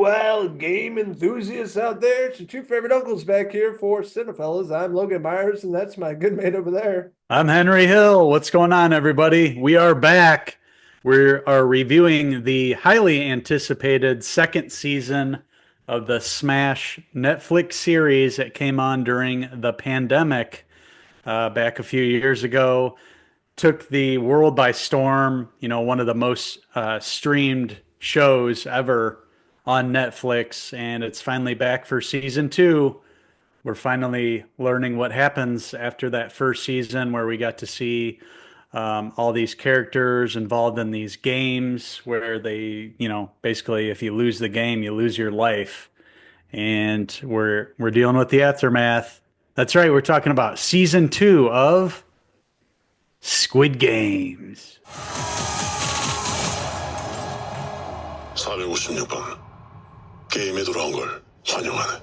wild game enthusiasts out there. It's your two favorite uncles back here for Cinephellas. I'm Logan Myers, and that's my good mate over there. I'm Henry Hill. What's going on, everybody? We are back. We are reviewing the highly anticipated second season of the Smash Netflix series that came on during the pandemic back a few years ago. Took the world by storm, one of the most streamed shows ever on Netflix, and it's finally back for season two. We're finally learning what happens after that first season where we got to see all these characters involved in these games where they, basically if you lose the game, you lose your life. And we're dealing with the aftermath. That's right, we're talking about season two of Squid Games. 456번 게임에 돌아온 걸 환영하네.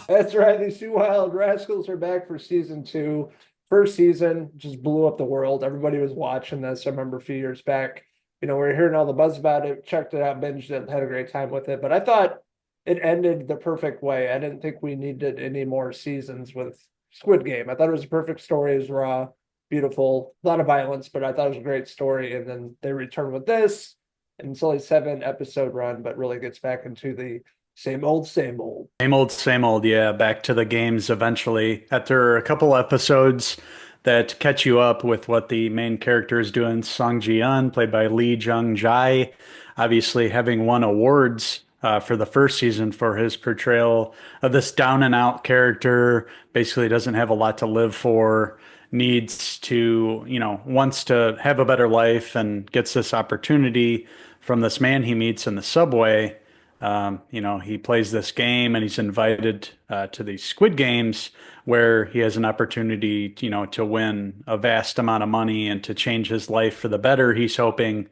That's right. These two wild rascals are back for season two. First season just blew up the world. Everybody was watching this. I remember a few years back, we were hearing all the buzz about it, checked it out, binged it, had a great time with it. But I thought it ended the perfect way. I didn't think we needed any more seasons with Squid Game. I thought it was a perfect story. It was raw, beautiful, a lot of violence, but I thought it was a great story. And then they return with this, and it's only 7 episode run, but really gets back into the same old, same old. Same old, yeah. Back to the games eventually. After a couple episodes that catch you up with what the main character is doing, Song Ji-yeon, played by Lee Jung-jae, obviously having won awards for the first season for his portrayal of this down and out character, basically doesn't have a lot to live for, needs to, wants to have a better life and gets this opportunity from this man he meets in the subway. He plays this game and he's invited to these Squid Games where he has an opportunity, to win a vast amount of money and to change his life for the better, he's hoping.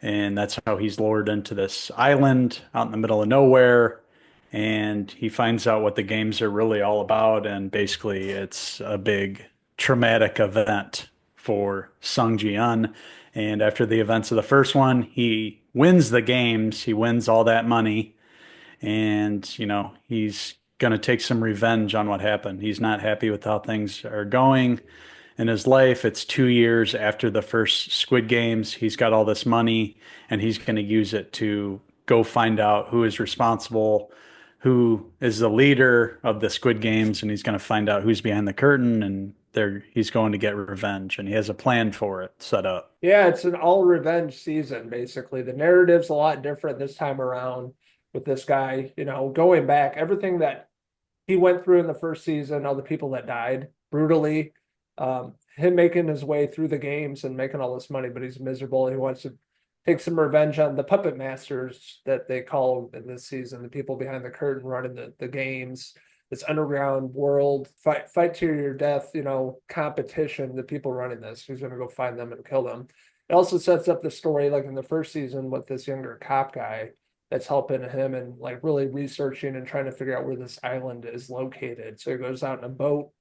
And that's how he's lured into this island out in the middle of nowhere. And he finds out what the games are really all about. And basically, it's a big traumatic event for Sung Ji-yeon. And after the events of the first one, he wins the games. He wins all that money. And, he's going to take some revenge on what happened. He's not happy with how things are going in his life. It's 2 years after the first Squid Games. He's got all this money and he's going to use it to go find out who is responsible, who is the leader of the Squid Games, and he's going to find out who's behind the curtain and he's going to get revenge and he has a plan for it set up. Yeah, it's an all revenge season, basically. The narrative's a lot different this time around with this guy, going back, everything that he went through in the first season, all the people that died brutally, him making his way through the games and making all this money, but he's miserable. He wants to take some revenge on the puppet masters that they call in this season, the people behind the curtain running the games, this underground world, fight to your death, competition, the people running this. He's going to go find them and kill them. It also sets up the story, like in the first season, with this younger cop guy that's helping him and like really researching and trying to figure out where this island is located. So he goes out in a boat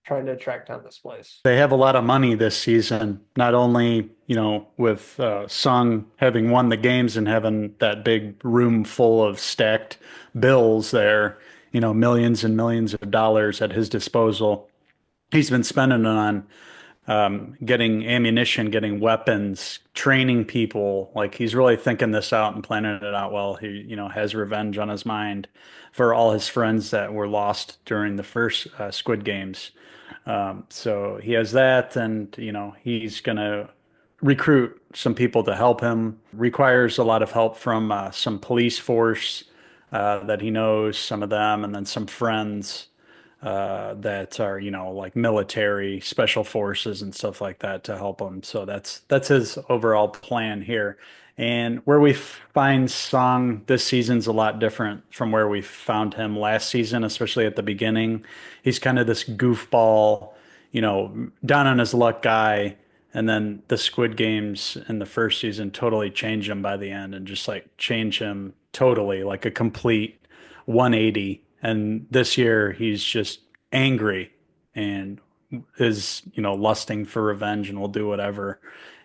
trying to track down this place. They have a lot of money this season, not only, with Sung having won the games and having that big room full of stacked bills there, millions and millions of dollars at his disposal. He's been spending it on getting ammunition, getting weapons, training people. Like he's really thinking this out and planning it out well. He, has revenge on his mind for all his friends that were lost during the first Squid Games. So he has that, and he's gonna recruit some people to help him. Requires a lot of help from some police force that he knows, some of them, and then some friends that are, like military, special forces and stuff like that to help him. So that's his overall plan here. And where we find Song this season's a lot different from where we found him last season, especially at the beginning. He's kind of this goofball, down on his luck guy. And then the Squid Games in the first season totally change him by the end and just like change him totally, like a complete 180. And this year he's just angry and is, lusting for revenge and will do whatever.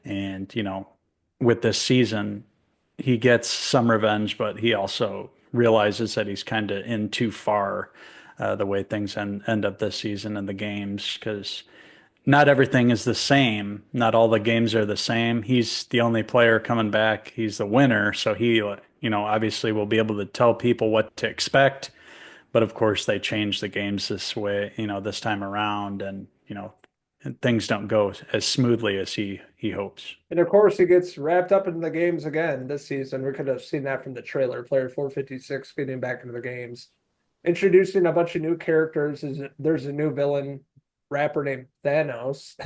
And, with this season, he gets some revenge, but he also realizes that he's kind of in too far, the way things end up this season in the games, because not everything is the same. Not all the games are the same. He's the only player coming back. He's the winner. So he, obviously will be able to tell people what to expect. But of course, they change the games this way, this time around. And, things don't go as smoothly as he hopes. And of course, he gets wrapped up in the games again this season. We could have seen that from the trailer. Player 456 getting back into the games, introducing a bunch of new characters. There's a new villain rapper named Thanos.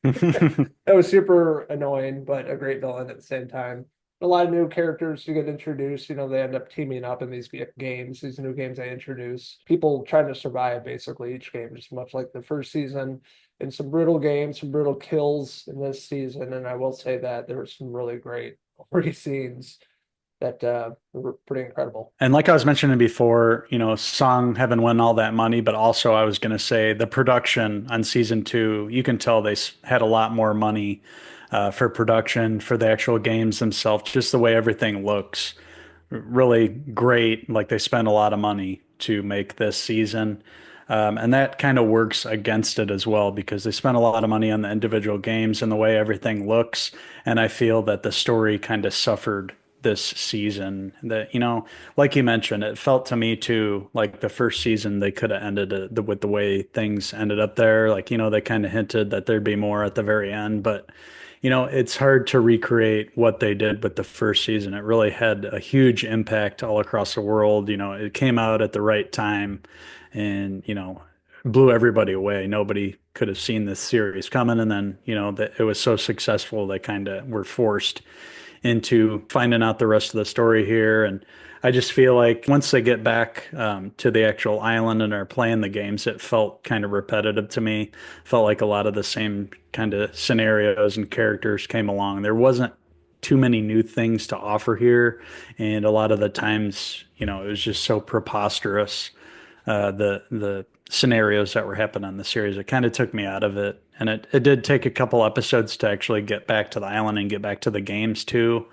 That was super annoying, but a great villain at the same time. A lot of new characters to get introduced. They end up teaming up in these games, these new games they introduce. People trying to survive basically each game, just much like the first season. And some brutal games, some brutal kills in this season. And I will say that there were some really great scenes that were pretty incredible. And like I was mentioning before, Song having won all that money, but also I was going to say the production on season two, you can tell they had a lot more money for production, for the actual games themselves, just the way everything looks really great. Like they spent a lot of money to make this season. And that kind of works against it as well because they spent a lot of money on the individual games and the way everything looks. And I feel that the story kind of suffered this season. That, like you mentioned, it felt to me too like the first season they could have ended it with the way things ended up there. Like, they kind of hinted that there'd be more at the very end, but it's hard to recreate what they did with the first season. It really had a huge impact all across the world. It came out at the right time and, blew everybody away. Nobody could have seen this series coming. And then, that it was so successful, they kind of were forced into finding out the rest of the story here. And I just feel like once they get back to the actual island and are playing the games, it felt kind of repetitive to me. Felt like a lot of the same kind of scenarios and characters came along. There wasn't too many new things to offer here. And a lot of the times, it was just so preposterous. The scenarios that were happening in the series, it kind of took me out of it. And it did take a couple episodes to actually get back to the island and get back to the games too.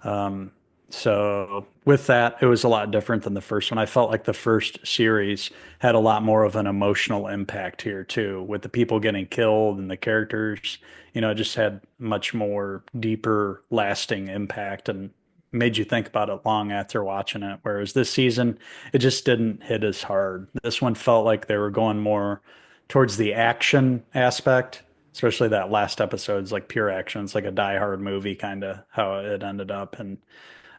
Um, so with that, it was a lot different than the first one. I felt like the first series had a lot more of an emotional impact here too, with the people getting killed and the characters. It just had much more deeper, lasting impact and made you think about it long after watching it. Whereas this season, it just didn't hit as hard. This one felt like they were going more towards the action aspect, especially that last episode's like pure action. It's like a Die Hard movie, kind of how it ended up. And,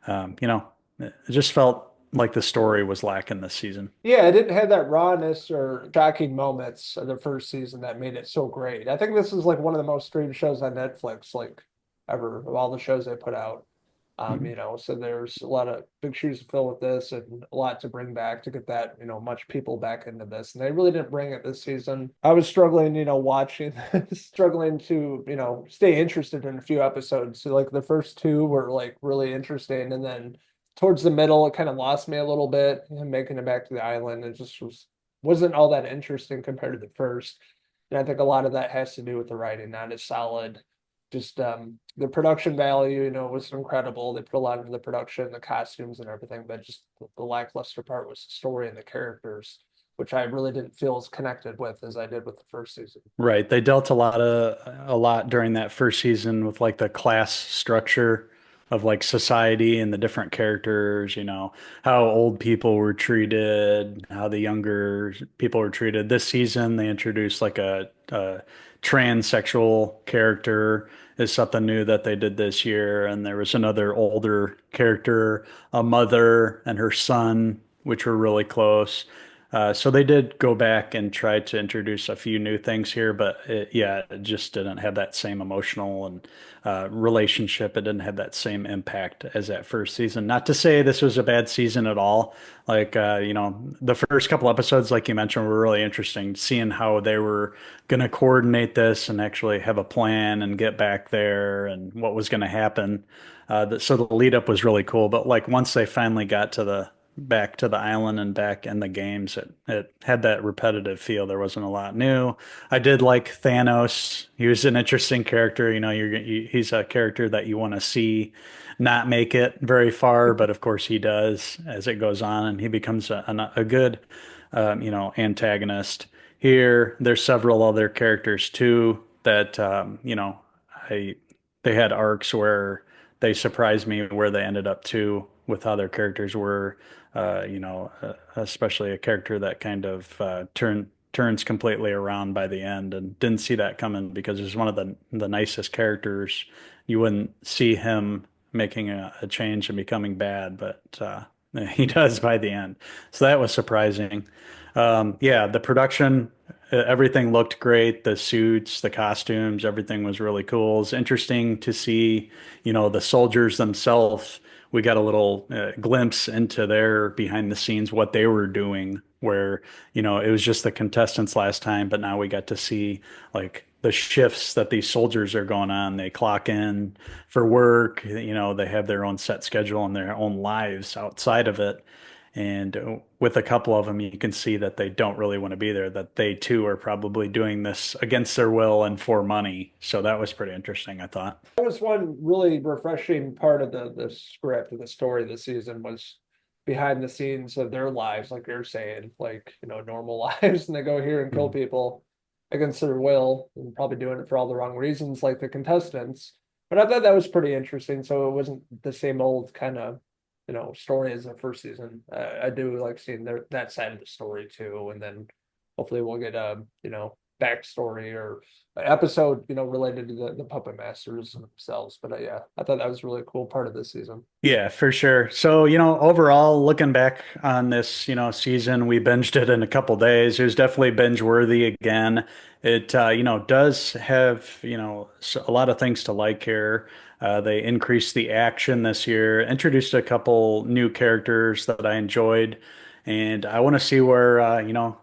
it just felt like the story was lacking this season. Yeah, it didn't have that rawness or shocking moments of the first season that made it so great. I think this is like one of the most streamed shows on Netflix, like ever of all the shows they put out. Mhm. So there's a lot of big shoes to fill with this and a lot to bring back to get that, much people back into this. And they really didn't bring it this season. I was struggling, watching this, struggling to, stay interested in a few episodes. So like the first two were like really interesting. And then towards the middle, it kind of lost me a little bit and making it back to the island. It just wasn't all that interesting compared to the first. And I think a lot of that has to do with the writing, not as solid. Just the production value, was incredible. They put a lot into the production, the costumes and everything, but just the lackluster part was the story and the characters, which I really didn't feel as connected with as I did with the first season. Right. They dealt a lot during that first season with like the class structure of like society and the different characters, how old people were treated, how the younger people were treated. This season they introduced like a transsexual character is something new that they did this year. And there was another older character, a mother and her son, which were really close. So they did go back and try to introduce a few new things here, but it just didn't have that same emotional and relationship. It didn't have that same impact as that first season. Not to say this was a bad season at all. Like, the first couple episodes, like you mentioned, were really interesting, seeing how they were going to coordinate this and actually have a plan and get back there and what was going to happen. So the lead up was really cool. But like once they finally got to back to the island and back in the games. It had that repetitive feel. There wasn't a lot new. I did like Thanos. He was an interesting character. He's a character that you want to see not make it very far, but of course he does as it goes on, and he becomes a good, antagonist. Here, there's several other characters too that I they had arcs where they surprised me where they ended up too with how their characters were. Especially a character that kind of turns completely around by the end, and didn't see that coming because he's one of the nicest characters. You wouldn't see him making a change and becoming bad, but he does by the end. So that was surprising. Yeah, the production, everything looked great. The suits, the costumes, everything was really cool. It's interesting to see, the soldiers themselves. We got a little glimpse into their behind the scenes, what they were doing, where, it was just the contestants last time, but now we got to see like the shifts that these soldiers are going on. They clock in for work, they have their own set schedule and their own lives outside of it. And with a couple of them, you can see that they don't really want to be there, that they too are probably doing this against their will and for money. So that was pretty interesting, I thought. That was one really refreshing part of the script of the story this season was behind the scenes of their lives, like you're saying, like, normal lives, and they go here and kill Mhm. people against their will and probably doing it for all the wrong reasons, like the contestants. But I thought that was pretty interesting. So it wasn't the same old kind of, story as the first season. I do like seeing that side of the story too. And then hopefully we'll get a, backstory or episode, related to the puppet masters themselves. But yeah, I thought that was a really cool part of this season. Yeah, for sure. So, overall, looking back on this, season, we binged it in a couple days. It was definitely binge worthy again. It, does have, a lot of things to like here. They increased the action this year, introduced a couple new characters that I enjoyed. And I want to see where,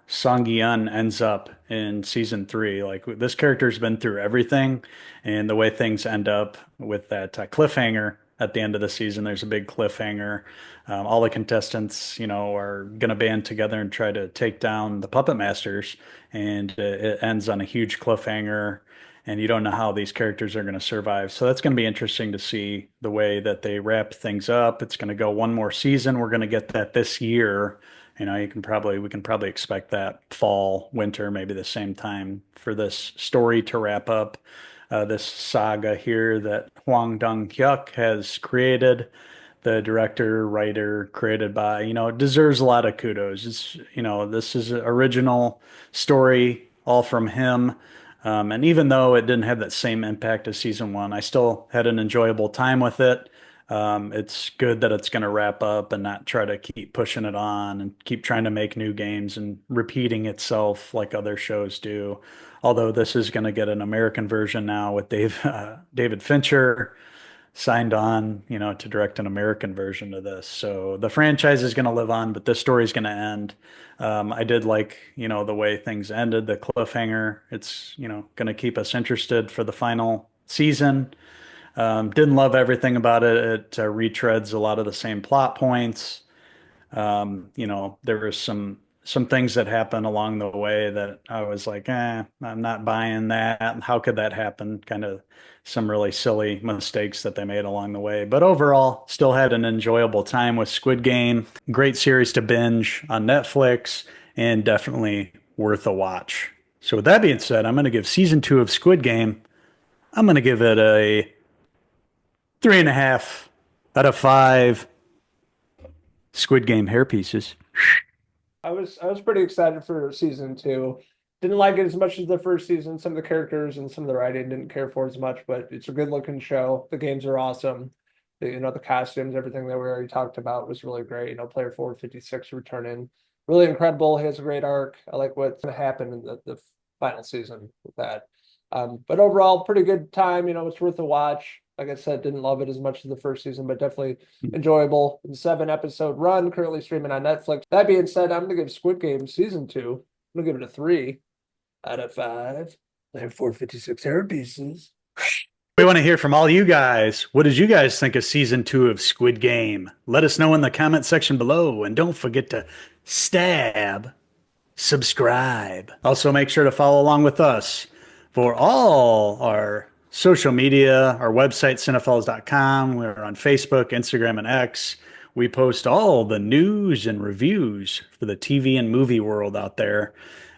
Song Gi-eun ends up in season three. Like this character's been through everything, and the way things end up with that cliffhanger at the end of the season, there's a big cliffhanger. All the contestants, are going to band together and try to take down the puppet masters, and it ends on a huge cliffhanger. And you don't know how these characters are going to survive. So that's going to be interesting to see the way that they wrap things up. It's going to go one more season. We're going to get that this year. We can probably expect that fall, winter, maybe the same time for this story to wrap up. This saga here that Hwang Dong-hyuk has created, the director, writer, created by, deserves a lot of kudos. This is an original story, all from him. And even though it didn't have that same impact as season one, I still had an enjoyable time with it. It's good that it's going to wrap up and not try to keep pushing it on and keep trying to make new games and repeating itself like other shows do. Although this is going to get an American version now with David Fincher signed on, to direct an American version of this. So the franchise is going to live on, but this story is going to end. I did like, the way things ended, the cliffhanger. It's, going to keep us interested for the final season. Didn't love everything about it. It retreads a lot of the same plot points. There were some things that happened along the way that I was like, I'm not buying that. How could that happen? Kind of some really silly mistakes that they made along the way. But overall, still had an enjoyable time with Squid Game. Great series to binge on Netflix and definitely worth a watch. So with that being said, I'm going to give season two of Squid Game, I'm going to give it a 3.5 out of 5 Squid Game hair pieces. I was pretty excited for season two. Didn't like it as much as the first season. Some of the characters and some of the writing didn't care for as much, but it's a good looking show. The games are awesome. The costumes, everything that we already talked about was really great. Player 456 returning. Really incredible. He has a great arc. I like what's going to happen in the final season with that. But overall, pretty good time. It's worth a watch. Like I said, didn't love it as much as the first season, but definitely enjoyable. 7 episode run, currently streaming on Netflix. That being said, I'm gonna give Squid Game season two. I'm gonna give it a 3 out of 5. I have 456 hair pieces. We want to hear from all you guys. What did you guys think of season 2 of Squid Game? Let us know in the comment section below, and don't forget to subscribe. Also, make sure to follow along with us for all our social media, our website, Cinephellas.com. We're on Facebook, Instagram, and X. We post all the news and reviews for the TV and movie world out there.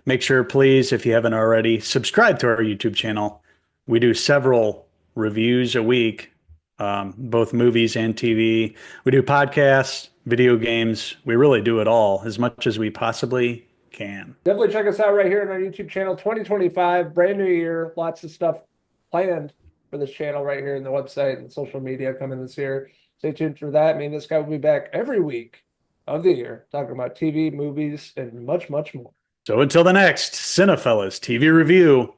Make sure, please, if you haven't already, subscribe to our YouTube channel. We do several reviews a week, both movies and TV. We do podcasts, video games. We really do it all as much as we possibly can. Definitely check us out right here on our YouTube channel. 2025, brand new year, lots of stuff planned for this channel right here in the website and social media coming this year. Stay tuned for that. Me and this guy will be back every week of the year talking about TV, movies, and much, much more. So until the next Cinefellas TV review,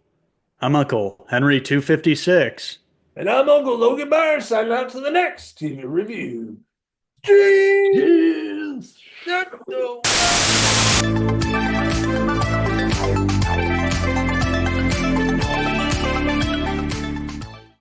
I'm Uncle Henry 256. And I'm Uncle Logan Byers signing out to the next TV review. Cheers!